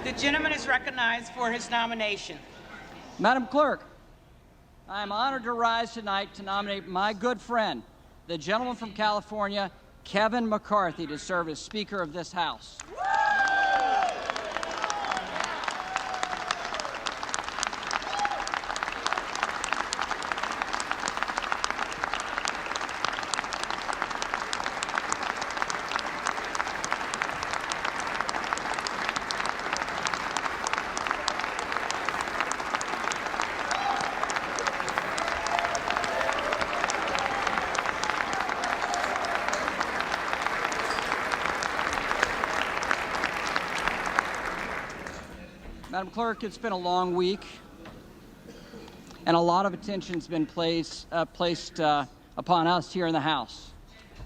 The gentleman is recognized for his nomination. Madam Clerk, I am honored to rise tonight to nominate my good friend, the gentleman from California, Kevin McCarthy, to serve as Speaker of this House. Madam Clerk, it's been a long week, and a lot of attention's been placed upon us here in the House.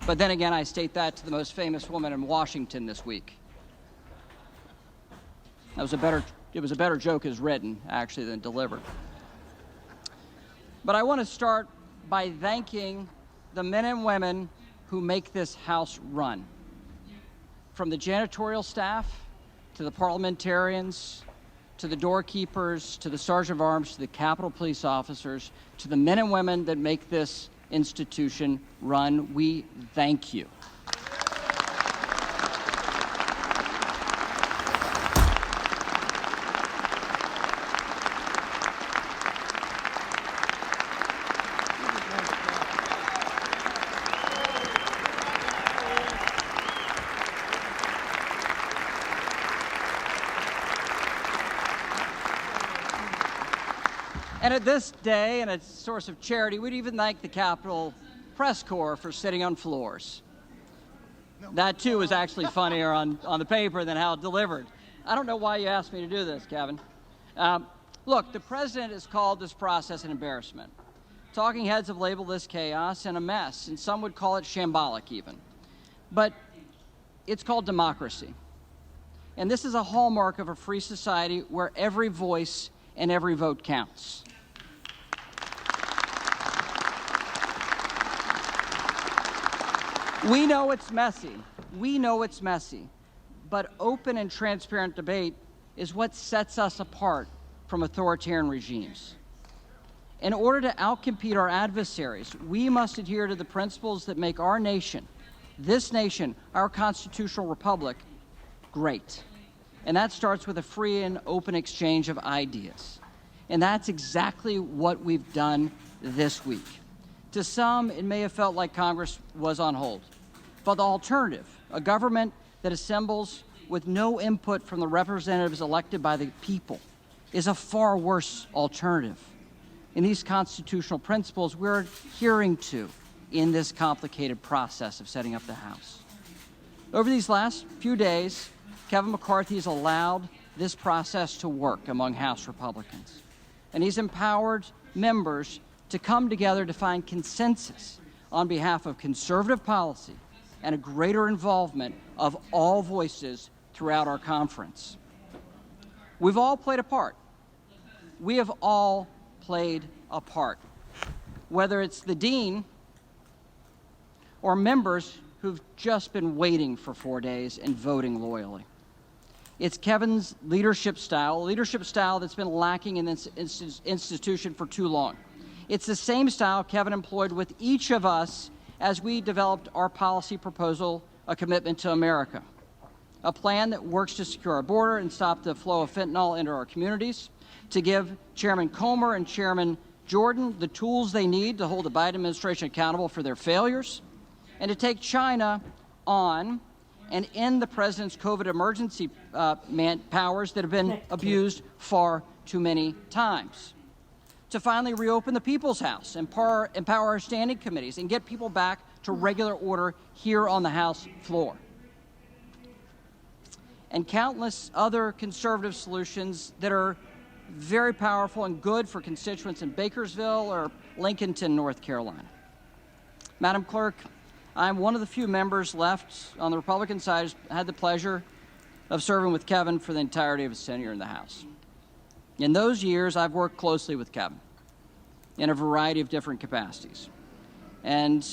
But then again, I state that to the most famous woman in Washington this week. It was a better joke as written, actually, than delivered. But I want to start by thanking the men and women who make this House run. From the janitorial staff, to the parliamentarians, to the doorkeepers, to the Sergeant of Arms, to the Capitol Police officers, to the men and women that make this institution run, we thank you. And at this day, and a source of charity, we'd even thank the Capitol Press Corps for sitting on floors. That, too, was actually funnier on the paper than how it delivered. I don't know why you asked me to do this, Kevin. Look, the President has called this process an embarrassment. Talking heads have labeled this chaos and a mess, and some would call it shambolic even. But it's called democracy. And this is a hallmark of a free society where every voice and every vote counts. We know it's messy. We know it's messy. But open and transparent debate is what sets us apart from authoritarian regimes. In order to outcompete our adversaries, we must adhere to the principles that make our nation, this nation, our constitutional republic, great. And that starts with a free and open exchange of ideas. And that's exactly what we've done this week. To some, it may have felt like Congress was on hold. But the alternative, a government that assembles with no input from the representatives elected by the people, is a far worse alternative. And these constitutional principles we're adhering to in this complicated process of setting up the House. Over these last few days, Kevin McCarthy has allowed this process to work among House Republicans. And he's empowered members to come together to find consensus on behalf of conservative policy and a greater involvement of all voices throughout our conference. We've all played a part. We have all played a part, whether it's the dean or members who've just been waiting for 4 days and voting loyally. It's Kevin's leadership style that's been lacking in this institution for too long. It's the same style Kevin employed with each of us as we developed our policy proposal, A Commitment to America, a plan that works to secure our border and stop the flow of fentanyl into our communities, to give Chairman Comer and Chairman Jordan the tools they need to hold the Biden administration accountable for their failures, and to take China on and end the president's COVID emergency powers that have been abused far too many times. To finally reopen the People's House, empower our standing committees, and get people back to regular order here on the House floor. And countless other conservative solutions that are very powerful and good for constituents in Bakersville or Lincolnton, North Carolina. Madam Clerk, I'm one of the few members left on the Republican side who's had the pleasure of serving with Kevin for the entirety of his tenure in the House. In those years, I've worked closely with Kevin in a variety of different capacities. And,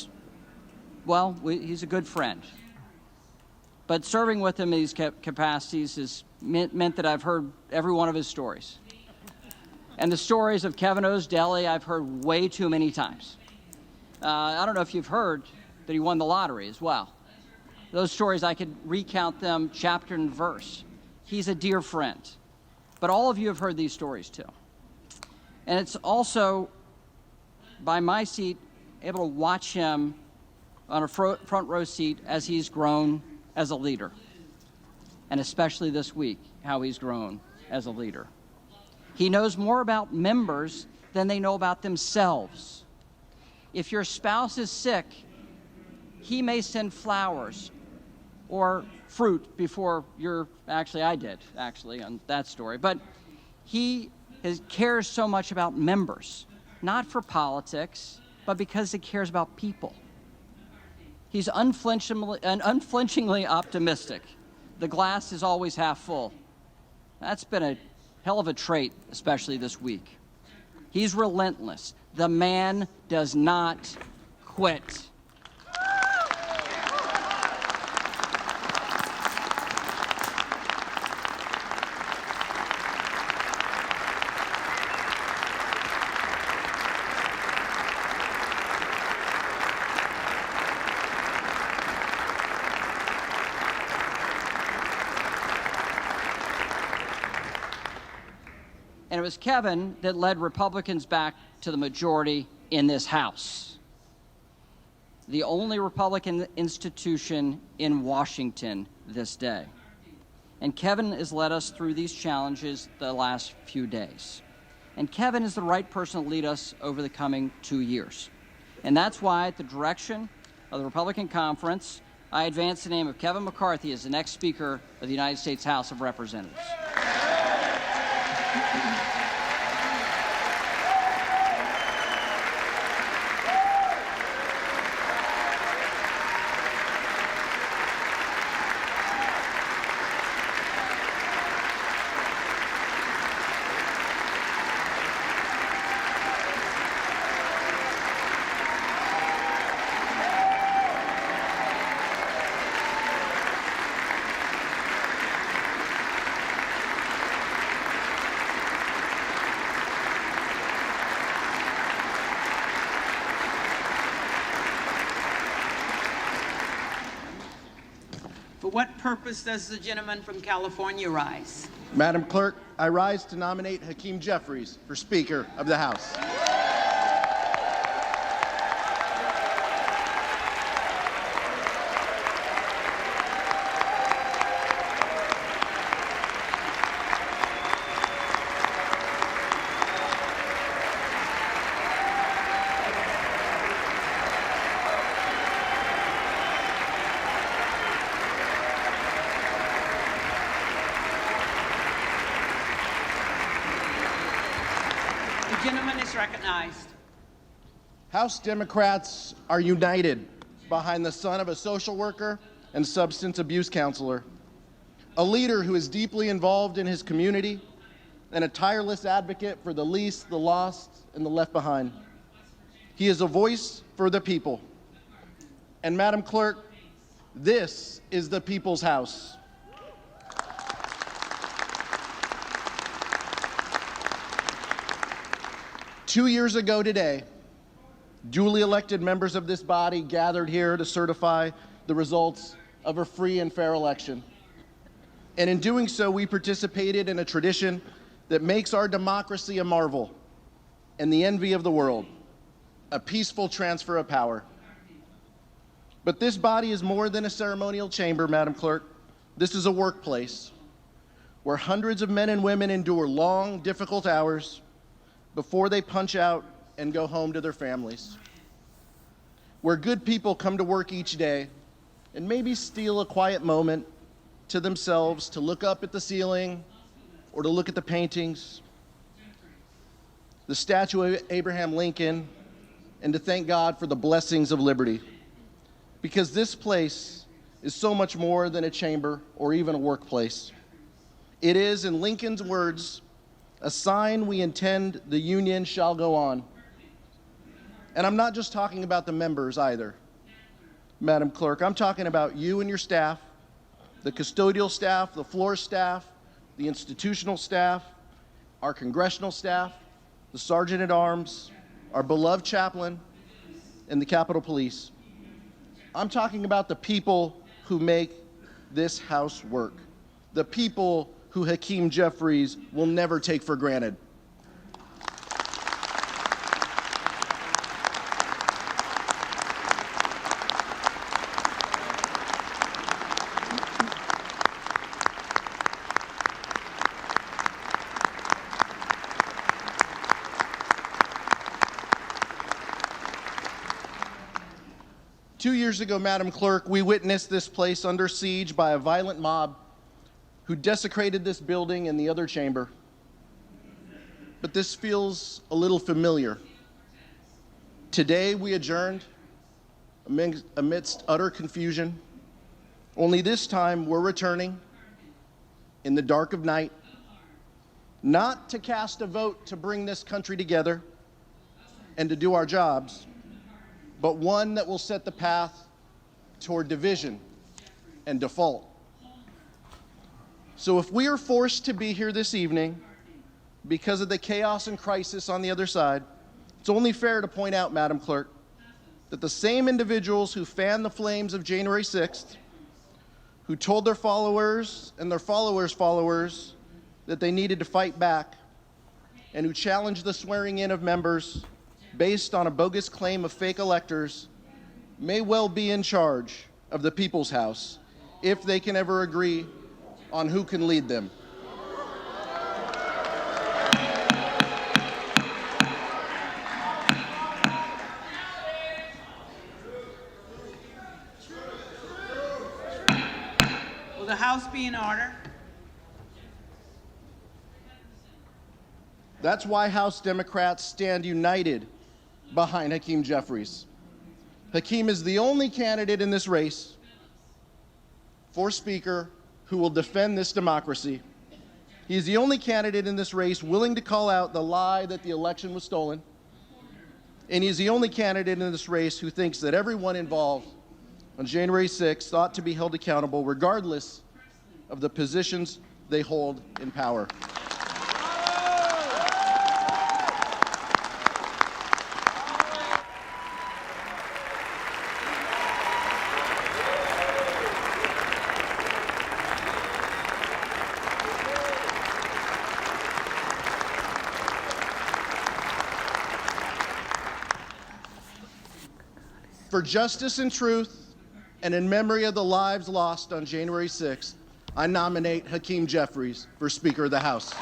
well, he's a good friend. But serving with him in these capacities has meant that I've heard every one of his stories. And the stories of Kevin O's Deli I've heard way too many times. I don't know if you've heard that he won the lottery as well. Those stories, I could recount them chapter and verse. He's a dear friend. But all of you have heard these stories too. And it's also, by my seat, able to watch him on a front row seat as he's grown as a leader. And especially this week, how he's grown as a leader. He knows more about members than they know about themselves. If your spouse is sick, he may send flowers or fruit before I did on that story. But he cares so much about members, not for politics, but because he cares about people. He's unflinchingly optimistic. The glass is always half full. That's been a hell of a trait, especially this week. He's relentless. The man does not quit. And it was Kevin that led Republicans back to the majority in this House. The only Republican institution in Washington this day. And Kevin has led us through these challenges the last few days. And Kevin is the right person to lead us over the coming 2 years. And that's why, at the direction of the Republican Conference, I advance the name of Kevin McCarthy as the next Speaker of the United States House of Representatives. For what purpose does the gentleman from California rise? Madam Clerk, I rise to nominate Hakeem Jeffries for Speaker of the House. The gentleman is recognized. House Democrats are united behind the son of a social worker and substance abuse counselor, a leader who is deeply involved in his community, and a tireless advocate for the least, the lost, and the left behind. He is a voice for the people. And Madam Clerk, this is the people's house. Two years ago today, duly elected members of this body gathered here to certify the results of a free and fair election. And in doing so, we participated in a tradition that makes our democracy a marvel and the envy of the world, a peaceful transfer of power. But this body is more than a ceremonial chamber, Madam Clerk. This is a workplace where hundreds of men and women endure long, difficult hours before they punch out and go home to their families. Where good people come to work each day and maybe steal a quiet moment to themselves to look up at the ceiling or to look at the paintings, the statue of Abraham Lincoln, and to thank God for the blessings of liberty. Because this place is so much more than a chamber or even a workplace. It is, in Lincoln's words, a sign we intend the union shall go on. And I'm not just talking about the members either, Madam Clerk. I'm talking about you and your staff, the custodial staff, the floor staff, the institutional staff, our congressional staff, the Sergeant at Arms, our beloved chaplain, and the Capitol Police. I'm talking about the people who make this House work, the people who Hakeem Jeffries will never take for granted. Two years ago, Madam Clerk, we witnessed this place under siege by a violent mob who desecrated this building and the other chamber. But this feels a little familiar. Today, we adjourned amidst utter confusion. Only this time, we're returning in the dark of night, not to cast a vote to bring this country together and to do our jobs, but one that will set the path toward division and default. So if we are forced to be here this evening because of the chaos and crisis on the other side, it's only fair to point out, Madam Clerk, that the same individuals who fanned the flames of January 6th, who told their followers and their followers' followers that they needed to fight back, and who challenged the swearing in of members based on a bogus claim of fake electors, may well be in charge of the People's House if they can ever agree on who can lead them. Will the House be in order? That's why House Democrats stand united behind Hakeem Jeffries. Hakeem is the only candidate in this race for Speaker who will defend this democracy. He is the only candidate in this race willing to call out the lie that the election was stolen. And he is the only candidate in this race who thinks that everyone involved on January 6th ought to be held accountable regardless of the positions they hold in power. For justice and truth, and in memory of the lives lost on January 6th, I nominate Hakeem Jeffries for Speaker of the House.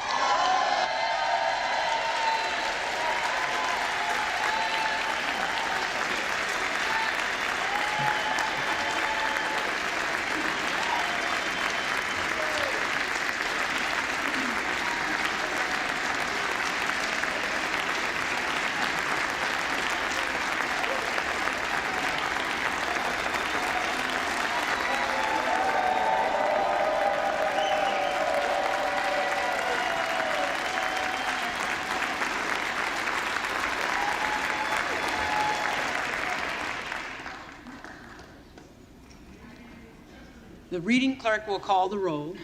The reading clerk will call the roll.